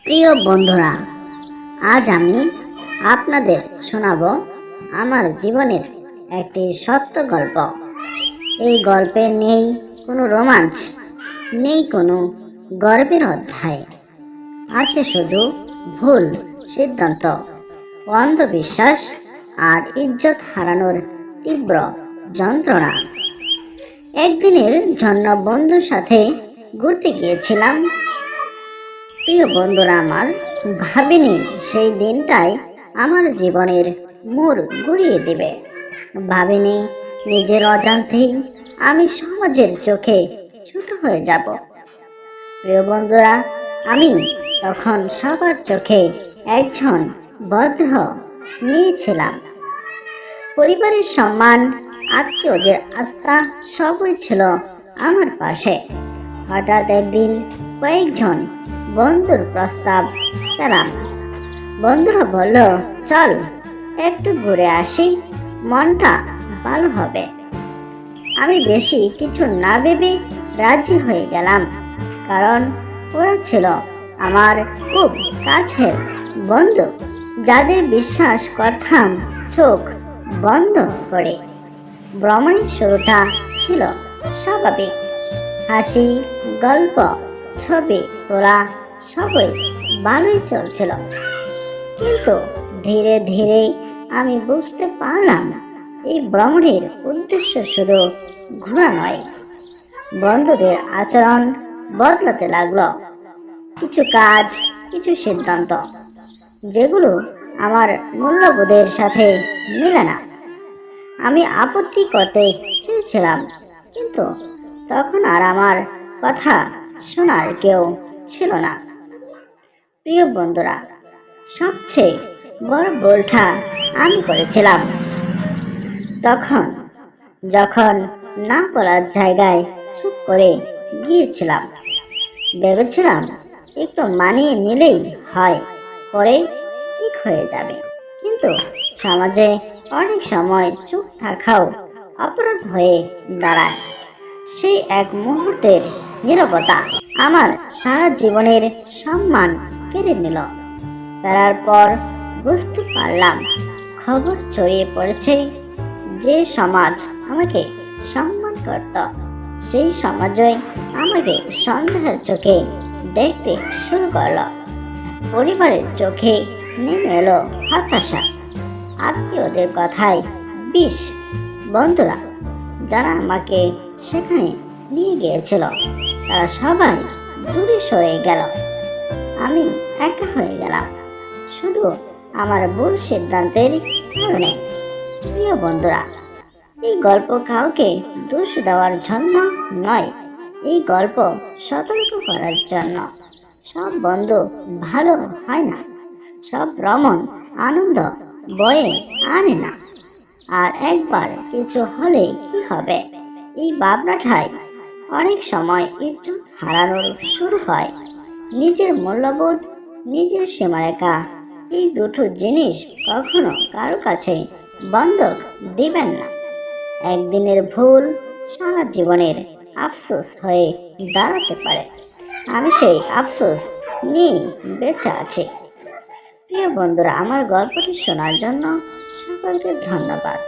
প্রিয় বন্ধুরা, আজ আমি আপনাদের শোনাব আমার জীবনের একটি সত্য গল্প। এই গল্পে নেই কোনো রোমাঞ্চ, নেই কোনো গর্বের অধ্যায়, আছে শুধু ভুল সিদ্ধান্ত, অন্ধবিশ্বাস আর ইজ্জত হারানোর তীব্র যন্ত্রণা। একদিনের জন্য বন্ধুর সাথে ঘুরতে গিয়েছিলাম। প্রিয় বন্ধুরা, আমার ভাবিনি সেই দিনটাই আমার জীবনের মোড় ঘুরিয়ে দেবে। ভাবিনি নিজের অজান্তেই আমি সমাজের চোখে ছোট হয়ে যাব। প্রিয় বন্ধুরা, আমি তখন সবার চোখে একজন ভদ্র নিয়েছিলাম। পরিবারের সম্মান, আত্মীয়দের আস্থা সবই ছিল আমার পাশে। হঠাৎ একদিন কয়েকজন বন্ধুর প্রস্তাব পেলাম। বন্ধুরা বলল, চল একটু ঘুরে আসি, মনটা ভালো হবে। আমি বেশি কিছু না ভেবে রাজি হয়ে গেলাম, কারণ ওরা ছিল আমার খুব কাছের বন্ধু, যাদের বিশ্বাস করতাম চোখ বন্ধ করে। ভ্রমণের শুরুটা ছিল স্বাভাবিক। হাসি, গল্প, ছবি তোলা সবই ভালোই চলছিল। কিন্তু ধীরে ধীরে আমি বুঝতে পারলাম এই ভ্রমণের উদ্দেশ্য শুধু ঘোরা নয়। বন্ধুদের আচরণ বদলাতে লাগলো। কিছু কাজ, কিছু সিদ্ধান্ত, যেগুলো আমার মূল্যবোধের সাথে মিলে না। আমি আপত্তি করতে চেয়েছিলাম, কিন্তু তখন আর আমার কথা শোনার কেউ ছিল না। প্রিয় বন্ধুরা, সবচেয়ে বড় ভুলটা আমি করেছিলাম তখন, যখন না বলার জায়গায় চুপ করে গিয়েছিলাম। ভেবেছিলাম একটু মানিয়ে নিলেই হয়, পরে ঠিক হয়ে যাবে। কিন্তু সমাজে অনেক সময় চুপ থাকাও অপরাধ হয়ে দাঁড়ায়। সেই এক মুহূর্তের নীরবতা আমার সারা জীবনের সম্মান কেড়ে নিল। ফেরার পর বুঝতে পারলাম, খবর ছড়িয়ে পড়েছে যে সমাজ আমাকে সম্মান করত, সেই সমাজই আমাকে সন্দেহের চোখে দেখতে শুরু করলো। পরিবারের চোখে নেমে এলো হতাশা, আত্মীয়দের কথায় বিষ। বন্ধুরা যারা আমাকে সেখানে নিয়ে গিয়েছিল, তারা সবাই দূরে সরে গেল। আমি একা হয়ে গেলাম, শুধু আমার ভুল সিদ্ধান্তের কারণে। প্রিয় বন্ধুরা, এই গল্প কাউকে দোষ দেওয়ার জন্য নয়, এই গল্প সতর্ক করার জন্য। সব বন্ধু ভালো হয় না, সব ভ্রমণ আনন্দ বয়ে আনে না, আর একবার কিছু হলে কি হবে, এই ভাবনাটাই অনেক সময় ইজ্জত হারানোর শুরু হয়। নিজের মূল্যবোধ, নিজের সীমারেখা, এই দুটো জিনিস কখনো কারো কাছে বন্ধক দিবেন না। একদিনের ভুল সারা জীবনের আফসোস হয়ে দাঁড়াতে পারে। আমি সেই আফসোস নিয়ে বেঁচে আছি। প্রিয় বন্ধুরা, আমার গল্পটি শোনার জন্য সকলকে ধন্যবাদ।